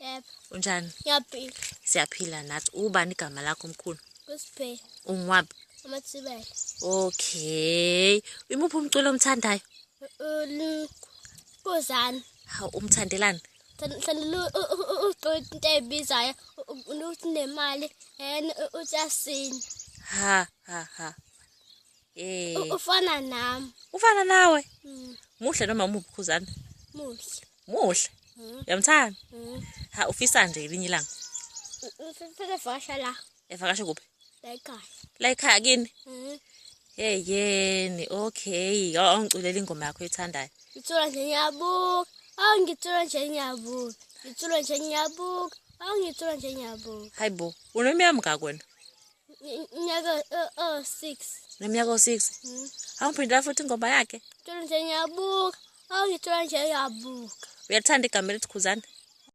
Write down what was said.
Yebo. Unjani? Ngiyaphila. Siyaphila nathi. Ubani igama lakho mkhulu? Kusiphele. Ungwaphi? Amathibela. Okay. Imuphi umculo omthandayo? Kozani. Hawu umthandelani? Sandile into ebizayo ukuthi nemali uThasini. Ha. Ufana nami. Ufana nawe? Muhle noma umuphi Khuzani? Muhle. Muhle. Uyamthanda? Ha ufisa nje elinye ilanga. Ufike la. Evakashe kuphi? La ekhaya. La ekhaya kini? Yeni, okay. Awungiculela ingoma yakho oyithandayo. Ngithula nje ngiyabuka. Ngithula nje ngiyabuka. Ngithula nje ngiyabuka. Ngithula nje ngiyabuka. Hayibo, unomyami ngaka wena? Nyaka 6. Neminyaka 6. Awuphindela futhi ingoma yakhe? Ngithula nje ngiyabuka. Ngithula nje ngiyabuka. Uyathanda igama elithi Khuzani?